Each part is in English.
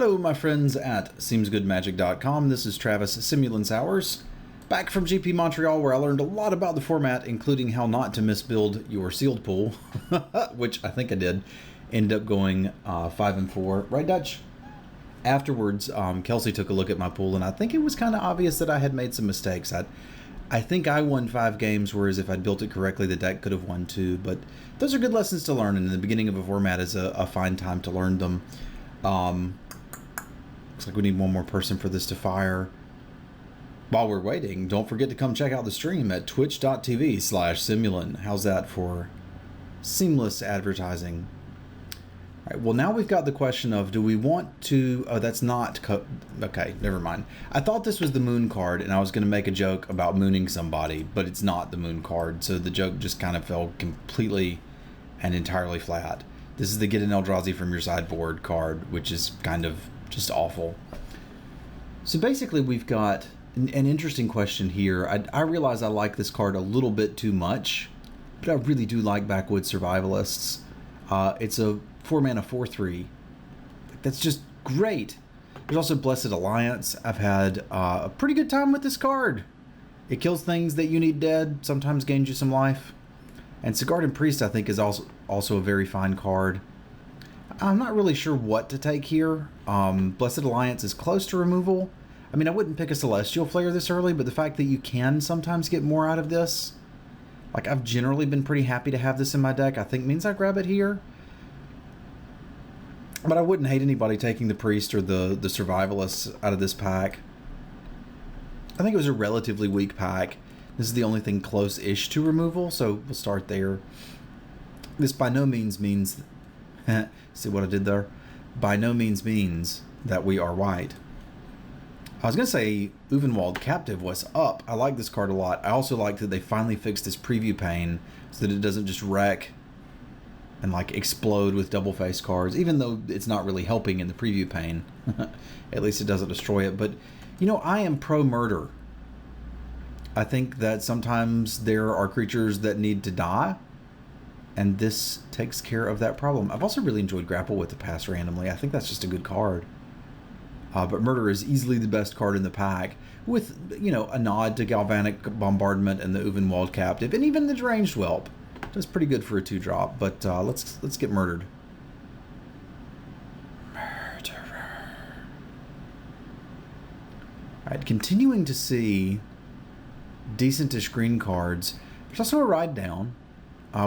Hello, my friends at SeemsGoodMagic.com. This is Travis Sowers, back from GP Montreal, where I learned a lot about the format, including how not to misbuild your sealed pool, which I think I did. Ended up going 5-4, right, Dutch? Afterwards, Kelsey took a look at my pool, and I think it was kind of obvious that I had made some mistakes. I think I won 5 games, whereas if I'd built it correctly, the deck could have won 2. But those are good lessons to learn, and the beginning of a format is a fine time to learn them. Looks like we need one more person for this to fire. While we're waiting, don't forget to come check out the stream at twitch.tv/Simulan. How's that for seamless advertising? All right, well, now we've got the question of, do we want to... Oh, that's not... Okay, never mind. I thought this was the moon card, and I was going to make a joke about mooning somebody, but it's not the moon card, so the joke just kind of fell completely and entirely flat. This is the Get an Eldrazi from your sideboard card, which is kind of just awful. So basically, we've got an interesting question here. I realize I like this card a little bit too much, but I really do like Backwoods Survivalists. It's a 4-mana 4/3. That's just great. There's also Blessed Alliance. I've had a pretty good time with this card. It kills things that you need dead, sometimes gains you some life. And Sigardan Priest, I think, is also a very fine card. I'm not really sure what to take here. Blessed Alliance is close to removal. I mean, I wouldn't pick a Celestial Flare this early, but the fact that you can sometimes get more out of this, like, I've generally been pretty happy to have this in my deck, I think means I grab it here. But I wouldn't hate anybody taking the Priest or the Survivalists out of this pack. I think it was a relatively weak pack. This is the only thing close-ish to removal, so we'll start there. This by no means means... See what I did there? By no means means that we are white. I was going to say Uvenwald Captive was up. I like this card a lot. I also like that they finally fixed this preview pane so that it doesn't just wreck and like explode with double face cards, even though it's not really helping in the preview pane. At least it doesn't destroy it. But, you know, I am pro-murder. I think that sometimes there are creatures that need to die, and this takes care of that problem. I've also really enjoyed Grapple with the Pass randomly. I think that's just a good card. But Murder is easily the best card in the pack, with, you know, a nod to Galvanic Bombardment and the Uvenwald Captive, and even the Deranged Whelp. Does pretty good for a 2-drop, but let's get murdered. Murderer. Alright, continuing to see decentish green cards. There's also a Ride Down,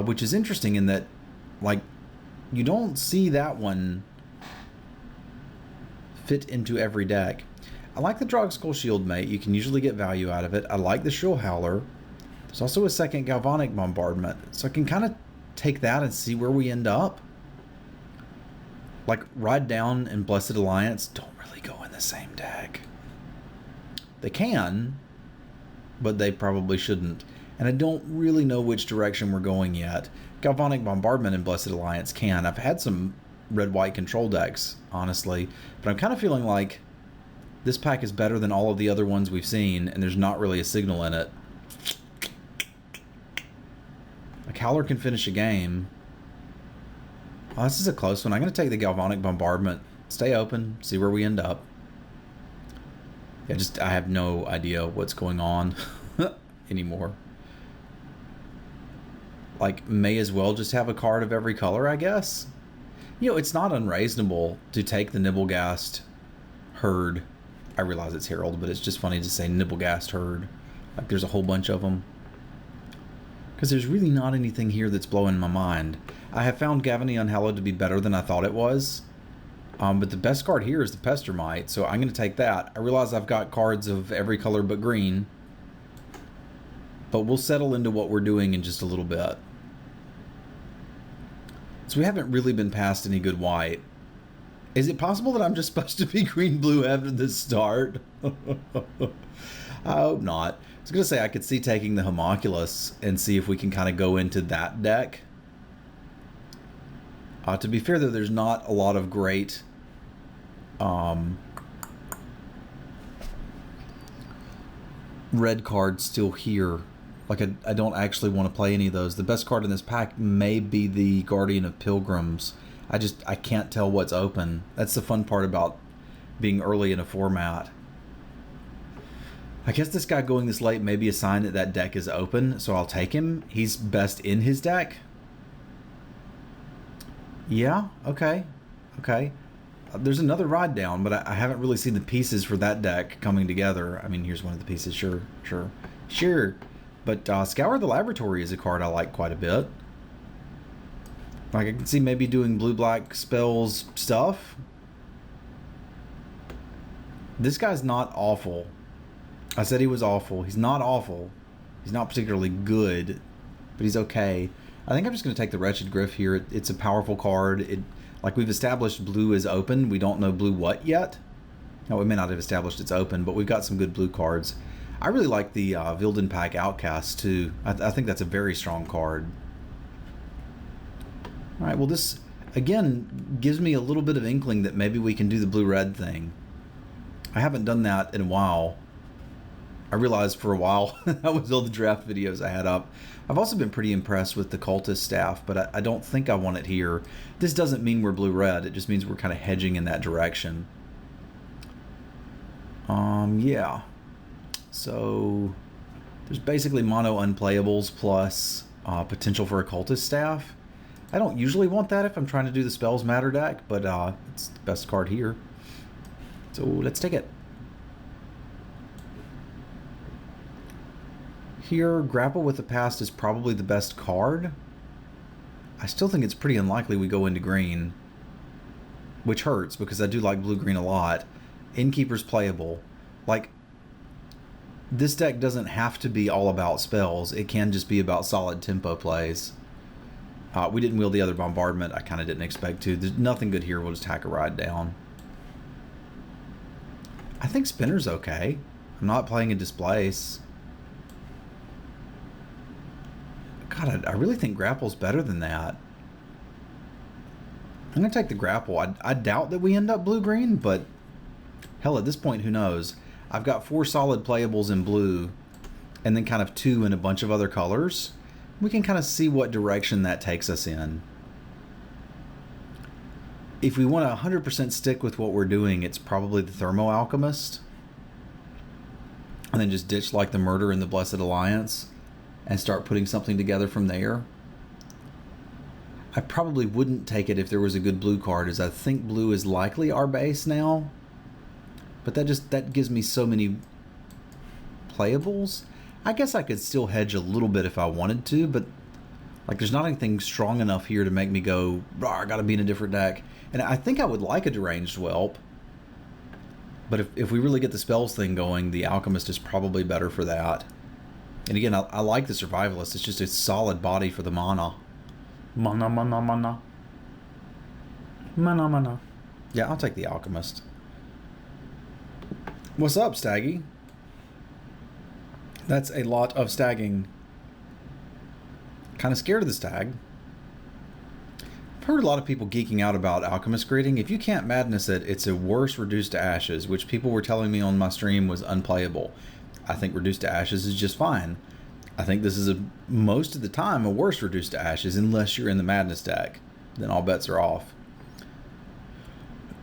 which is interesting in that, like, you don't see that one fit into every deck. I like the Drogskull Shieldmate. You can usually get value out of it. I like the Shrill Howler. There's also a second Galvanic Bombardment, so I can kind of take that and see where we end up. Like, Ride Down and Blessed Alliance don't really go in the same deck. They can, but they probably shouldn't. And I don't really know which direction we're going yet. Galvanic Bombardment and Blessed Alliance can. I've had some red-white control decks, honestly, but I'm kind of feeling like this pack is better than all of the other ones we've seen, and there's not really a signal in it. Like, Howler can finish a game. Oh, this is a close one. I'm going to take the Galvanic Bombardment. Stay open, see where we end up. Yeah, I have no idea what's going on anymore. Like, may as well just have a card of every color, I guess. You know, it's not unreasonable to take the Nibblegast Herd. I realize it's Herald, but it's just funny to say Nibblegast Herd. Like, there's a whole bunch of them. Because there's really not anything here that's blowing my mind. I have found Gavony Unhallowed to be better than I thought it was. But the best card here is the Pestermite, so I'm going to take that. I realize I've got cards of every color but green. But we'll settle into what we're doing in just a little bit. So we haven't really been past any good white. Is it possible that I'm just supposed to be green-blue after the start? I hope not. I was going to say I could see taking the Homunculus and see if we can kind of go into that deck. To be fair, though, there's not a lot of great red cards still here. Like, I don't actually want to play any of those. The best card in this pack may be the Guardian of Pilgrims. I can't tell what's open. That's the fun part about being early in a format. I guess this guy going this late may be a sign that that deck is open, so I'll take him. He's best in his deck. Yeah, okay. There's another ride down, but I haven't really seen the pieces for that deck coming together. I mean, here's one of the pieces, sure. But Scour the Laboratory is a card I like quite a bit. Like, I can see maybe doing blue-black spells stuff. This guy's not awful. I said he was awful. He's not awful. He's not particularly good, but he's okay. I think I'm just going to take the Wretched Griff here. It's a powerful card. Like we've established, blue is open. We don't know blue what yet. No, we may not have established it's open, but we've got some good blue cards. I really like the Vildenpack Outcast too. I think that's a very strong card. All right, well this, again, gives me a little bit of inkling that maybe we can do the blue-red thing. I haven't done that in a while. I realized for a while that was all the draft videos I had up. I've also been pretty impressed with the Cultist staff, but I don't think I want it here. This doesn't mean we're blue-red. It just means we're kind of hedging in that direction. Yeah. So there's basically mono unplayables plus potential for a Cultist staff. I don't usually want that if I'm trying to do the Spells Matter deck, but it's the best card here. So let's take it. Here, Grapple with the Past is probably the best card. I still think it's pretty unlikely we go into green, which hurts because I do like blue-green a lot. Innkeeper's playable. Like, this deck doesn't have to be all about spells. It can just be about solid tempo plays. We didn't wheel the other Bombardment. I kind of didn't expect to. There's nothing good here. We'll just hack a ride down. I think Spinner's okay. I'm not playing a Displace. God, I really think Grapple's better than that. I'm going to take the Grapple. I doubt that we end up blue-green, but hell, at this point, who knows? I've got 4 solid playables in blue, and then kind of 2 in a bunch of other colors. We can kind of see what direction that takes us in. If we want to 100% stick with what we're doing, it's probably the Thermo Alchemist. And then just ditch like the Murder in the Blessed Alliance and start putting something together from there. I probably wouldn't take it if there was a good blue card, as I think blue is likely our base now. But that gives me so many playables. I guess I could still hedge a little bit if I wanted to, but like there's not anything strong enough here to make me go, I gotta be in a different deck. And I think I would like a Deranged Whelp. But if we really get the spells thing going, the Alchemist is probably better for that. And again, I like the Survivalist. It's just a solid body for the mana. Mana. Yeah, I'll take the Alchemist. What's up, Staggy? That's a lot of stagging. Kind of scared of the stag. I've heard a lot of people geeking out about Alchemist Greeting. If you can't Madness it, it's a worse Reduced to Ashes, which people were telling me on my stream was unplayable. I think Reduced to Ashes is just fine. I think this is most of the time a worse Reduced to Ashes, unless you're in the Madness deck. Then all bets are off.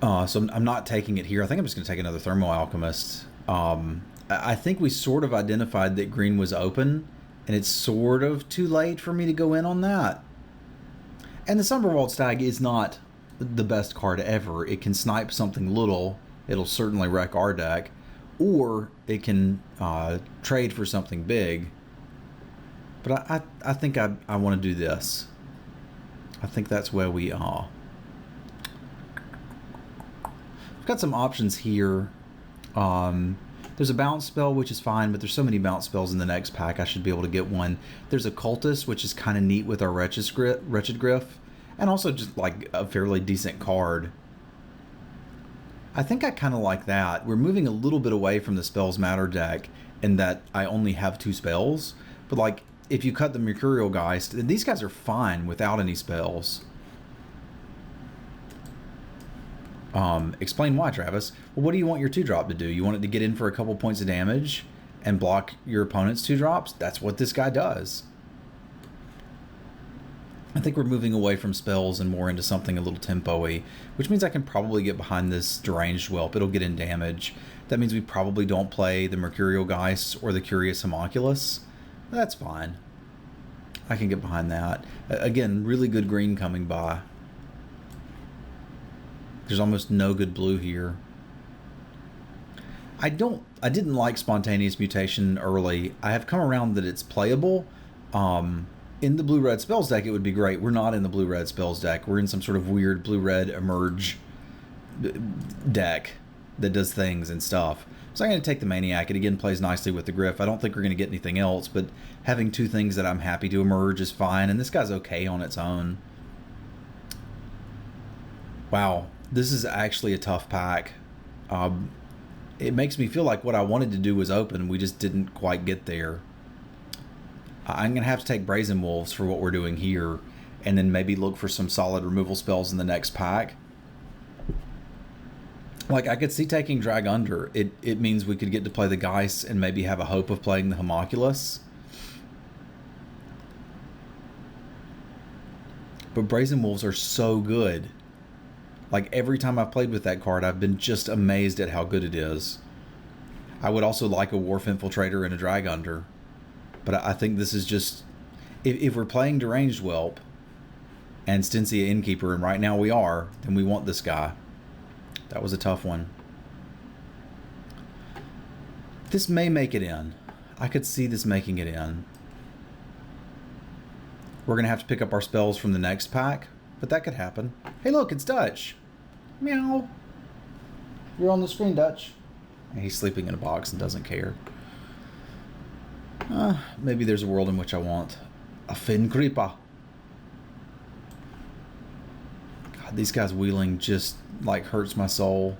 So I'm not taking it here. I think I'm just going to take another Thermo Alchemist. I think we sort of identified that green was open, and it's sort of too late for me to go in on that. And the Summerwald Stag is not the best card ever. It can snipe something little. It'll certainly wreck our deck. Or it can trade for something big. But I think I want to do this. I think that's where we are. I've got some options here. There's a bounce spell, which is fine, but there's so many bounce spells in the next pack, I should be able to get one. There's a Cultist, which is kind of neat with our Wretched Griff, and also just like a fairly decent card. I think I kind of like that. We're moving a little bit away from the Spells Matter deck in that I only have 2 spells, but like if you cut the Mercurial Geist, these guys are fine without any spells. Explain why, Travis. Well, what do you want your 2-drop to do? You want it to get in for a couple points of damage and block your opponent's 2-drops? That's what this guy does. I think we're moving away from spells and more into something a little tempo-y, which means I can probably get behind this Deranged Whelp. It'll get in damage. That means we probably don't play the Mercurial Geist or the Curious Homunculus. That's fine. I can get behind that. Again, really good green coming by. There's almost no good blue here. I didn't like Spontaneous Mutation early. I have come around that it's playable. In the blue-red spells deck, it would be great. We're not in the blue-red spells deck. We're in some sort of weird blue-red emerge deck that does things and stuff. So I'm going to take the Maniac. It again plays nicely with the Griff. I don't think we're going to get anything else, but having two things that I'm happy to emerge is fine, and this guy's okay on its own. Wow, this is actually a tough pack. It makes me feel like what I wanted to do was open. We just didn't quite get there. I'm going to have to take Brazen Wolves for what we're doing here, and then maybe look for some solid removal spells in the next pack. Like, I could see taking Drag Under. It means we could get to play the Geist and maybe have a hope of playing the Homunculus. But Brazen Wolves are so good. Like, every time I've played with that card, I've been just amazed at how good it is. I would also like a Wharf Infiltrator and a Drag Under. But I think this is just... If we're playing Deranged Whelp and Stensia Innkeeper, and right now we are, then we want this guy. That was a tough one. This may make it in. I could see this making it in. We're going to have to pick up our spells from the next pack, but that could happen. Hey, look, it's Dutch. Meow. You're on the screen, Dutch. He's sleeping in a box and doesn't care. Maybe there's a world in which I want a Fin Creeper. God, these guys wheeling just like hurts my soul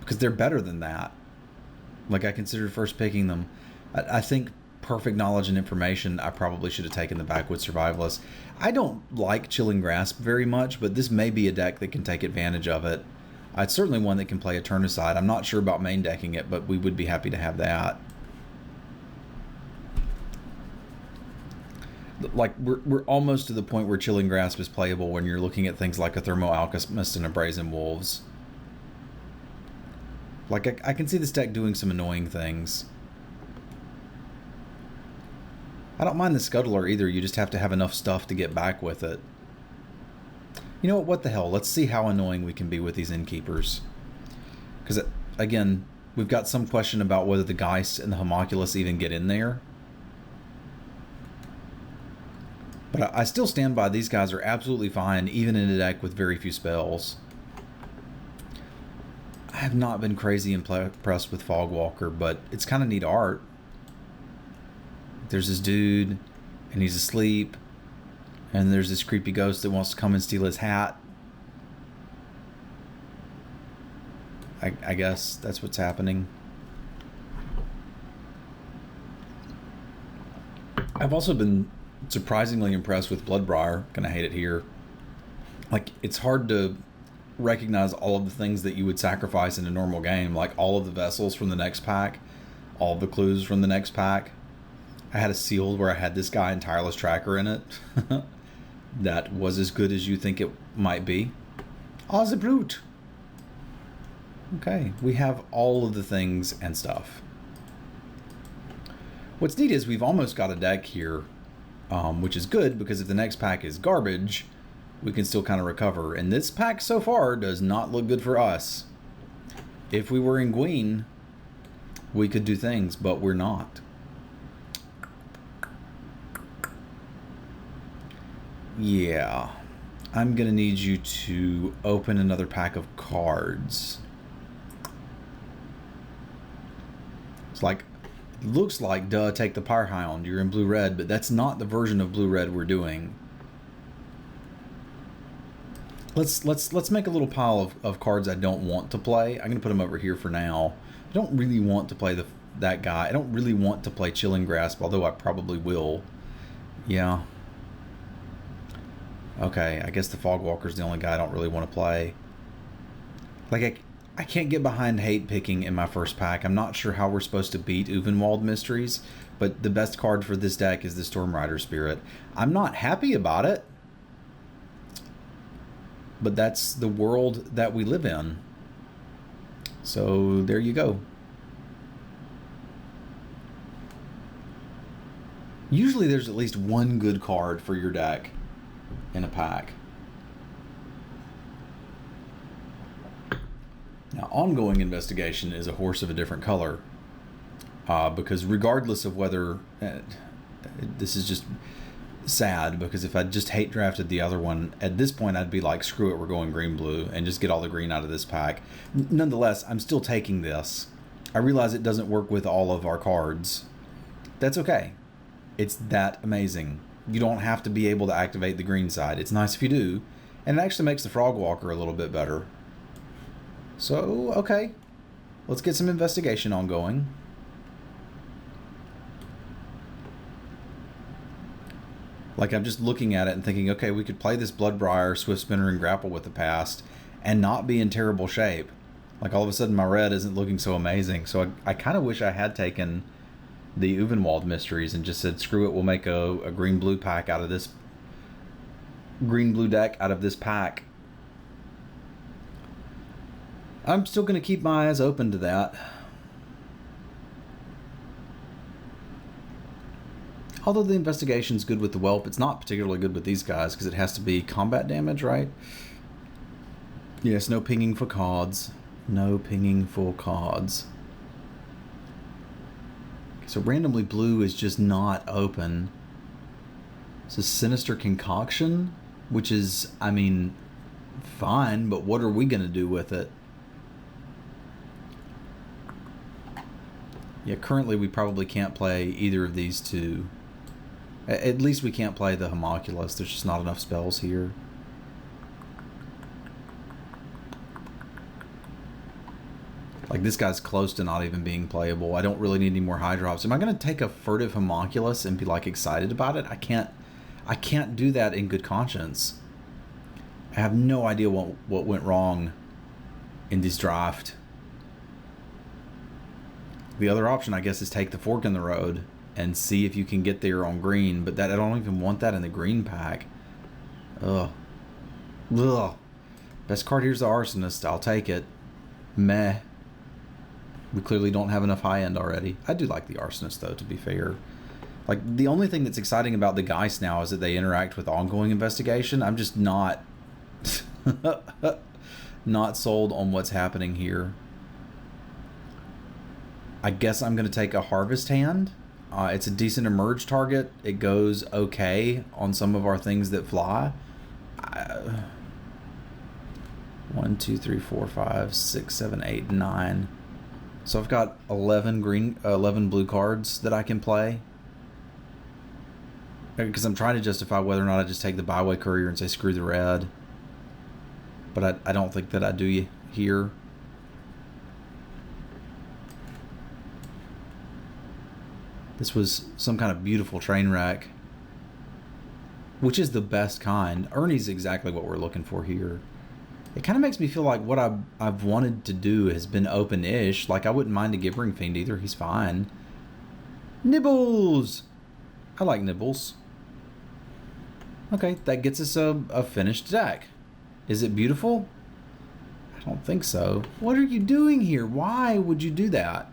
because they're better than that. Like, I considered first picking them. I think Perfect Knowledge and Information, I probably should have taken the Backwoods Survivalist. I don't like Chilling Grasp very much, but this may be a deck that can take advantage of it. It's certainly one that can play a Turn-Aside. I'm not sure about main decking it, but we would be happy to have that. Like, we're almost to the point where Chilling Grasp is playable when you're looking at things like a Thermo Alchemist and a Brazen Wolves. Like, I can see this deck doing some annoying things. I don't mind the Scuttler either. You just have to have enough stuff to get back with it. You know what the hell? Let's see how annoying we can be with these Innkeepers. Because, again, we've got some question about whether the Geist and the Homunculus even get in there. But I still stand by these guys are absolutely fine, even in a deck with very few spells. I have not been crazy impressed with Fogwalker, but it's kind of neat art. There's this dude, and he's asleep, and there's this creepy ghost that wants to come and steal his hat. I guess that's what's happening. I've also been surprisingly impressed with Bloodbriar. Gonna hate it here. Like, it's hard to recognize all of the things that you would sacrifice in a normal game, like all of the vessels from the next pack, all of the clues from the next pack. I had a sealed where I had this guy and Tireless Tracker in it. That was as good as you think it might be. Ah, the brute. Okay, we have all of the things and stuff. What's neat is we've almost got a deck here, which is good because if the next pack is garbage, we can still kind of recover. And this pack so far does not look good for us. If we were in Gween, we could do things, but we're not. Yeah, I'm gonna need you to open another pack of cards. It's like, looks like, duh, take the Pyrehound, you're in blue-red, but that's not the version of blue-red we're doing. Let's make a little pile of cards I don't want to play. I'm gonna put them over here for now. I don't really want to play that guy. I don't really want to play Chilling Grasp, although I probably will. Yeah. Okay, I guess the Fogwalker's the only guy I don't really want to play. Like, I can't get behind hate picking in my first pack. I'm not sure how we're supposed to beat Uvenwald Mysteries, but the best card for this deck is the Stormrider Spirit. I'm not happy about it. But that's the world that we live in. So there you go. Usually there's at least one good card for your deck in a pack. Now, ongoing investigation is a horse of a different color. Because regardless of whether... this is just sad, because if I just hate drafted the other one, at this point I'd be like, screw it, we're going green-blue, and just get all the green out of this pack. Nonetheless, I'm still taking this. I realize it doesn't work with all of our cards. That's okay. It's that amazing. You don't have to be able to activate the green side. It's nice if you do, and it actually makes the Frog Walker a little bit better. So, okay. Let's get some investigation ongoing. Like, I'm just looking at it and thinking, okay, we could play this Bloodbriar, Swift Spinner, and grapple with the past and not be in terrible shape. Like, all of a sudden my red isn't looking so amazing. So I kind of wish I had taken the Uvenwald Mysteries and just said, screw it, we'll make a green-blue pack out of this... green-blue deck out of this pack. I'm still going to keep my eyes open to that. Although the investigation's good with the Whelp, it's not particularly good with these guys because it has to be combat damage, right? Yes, no pinging for cards. No pinging for cards. So randomly blue is just not open. It's a Sinister Concoction, which is, I mean, fine, but what are we going to do with it? Yeah, currently we probably can't play either of these two. At least we can't play the Homunculus. There's just not enough spells here. Like, this guy's close to not even being playable. I don't really need any more high drops. Am I going to take a Furtive Homunculus and be, like, excited about it? I can't do that in good conscience. I have no idea what went wrong in this draft. The other option, I guess, is take the Fork in the Road and see if you can get there on green. But that I don't even want that in the green pack. Ugh. Ugh. Best card here's the Arsonist. I'll take it. Meh. We clearly don't have enough high end already. I do like the Arsonist, though, to be fair. Like, the only thing that's exciting about the Geist now is that they interact with ongoing investigation. I'm just not... not sold on what's happening here. I guess I'm going to take a Harvest Hand. It's a decent emerge target. It goes okay on some of our things that fly. 1, 2, 3, 4, 5, 6, 7, 8, 9. So I've got 11 blue cards that I can play. Because I'm trying to justify whether or not I just take the Byway Courier and say screw the red. But I don't think that I do here. This was some kind of beautiful train wreck. Which is the best kind. Ernie's exactly what we're looking for here. It kind of makes me feel like what I've wanted to do has been open-ish. Like, I wouldn't mind a Gibbering Fiend either. He's fine. Nibbles! I like Nibbles. Okay, that gets us a finished deck. Is it beautiful? I don't think so. What are you doing here? Why would you do that?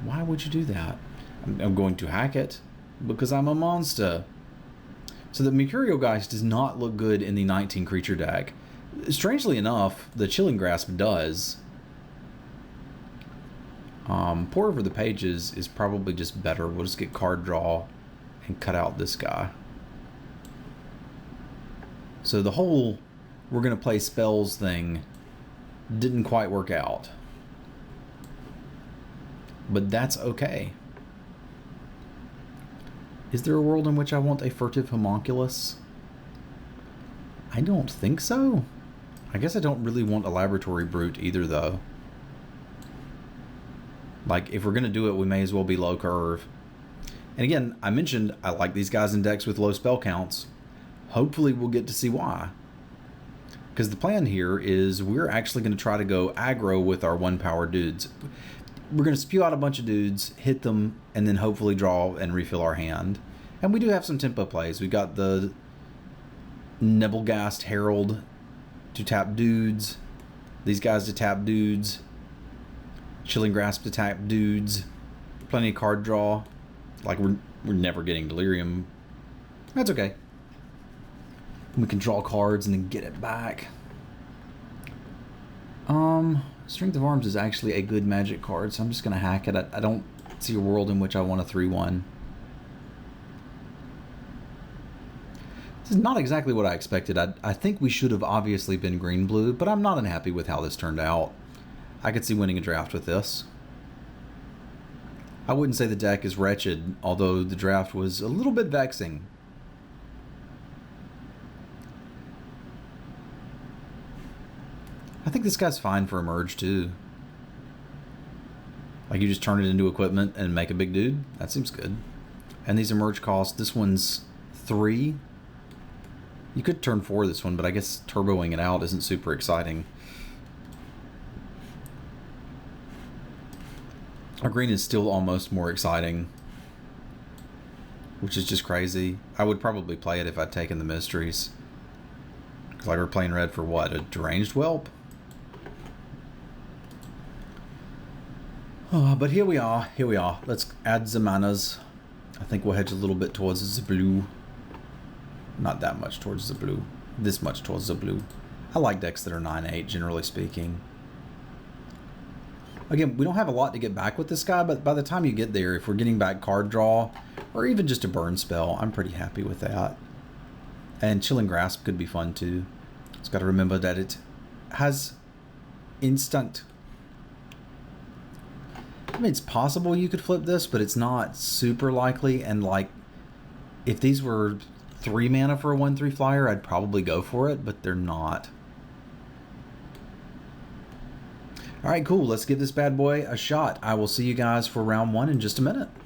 Why would you do that? I'm going to hack it because I'm a monster. So the Mercurial Geist does not look good in the 19 creature deck. Strangely enough, the Chilling Grasp does. Pour Over the Pages is probably just better. We'll just get card draw and cut out this guy. So the whole we're going to play spells thing didn't quite work out. But that's okay. Is there a world in which I want a Furtive Homunculus? I don't think so. I guess I don't really want a Laboratory Brute either, though. Like, if we're going to do it, we may as well be low curve. And again, I mentioned I like these guys in decks with low spell counts. Hopefully we'll get to see why. Because the plan here is we're actually going to try to go aggro with our 1-power dudes. We're going to spew out a bunch of dudes, hit them, and then hopefully draw and refill our hand. And we do have some tempo plays. We got the Nibblegast Herald to tap dudes. These guys to tap dudes. Chilling Grasp to tap dudes. Plenty of card draw. Like we're never getting Delirium. That's okay. We can draw cards and then get it back. Strength of Arms is actually a good Magic card, so I'm just going to hack it. I don't see a world in which I want a 3/1. This is not exactly what I expected. I think we should have obviously been green-blue, but I'm not unhappy with how this turned out. I could see winning a draft with this. I wouldn't say the deck is wretched, although the draft was a little bit vexing. I think this guy's fine for Emerge, too. Like, you just turn it into equipment and make a big dude? That seems good. And these Emerge costs, this one's 3. You could turn 4 this one, but I guess turboing it out isn't super exciting. Our green is still almost more exciting, which is just crazy. I would probably play it if I'd taken the mysteries. Because like we're playing red for what? A deranged whelp? Oh, but here we are. Here we are. Let's add the manas. I think we'll hedge a little bit towards the blue. Not that much towards the blue. This much towards the blue. I like decks that are 9/8, generally speaking. Again, we don't have a lot to get back with this guy, but by the time you get there, if we're getting back card draw, or even just a burn spell, I'm pretty happy with that. And Chilling Grasp could be fun too. Just got to remember that it has instant. I mean, it's possible you could flip this, but it's not super likely. And like, if these were 3 mana for a 1/3 flyer, I'd probably go for it, but they're not. All right, cool. Let's give this bad boy a shot. I will see you guys for round 1 in just a minute.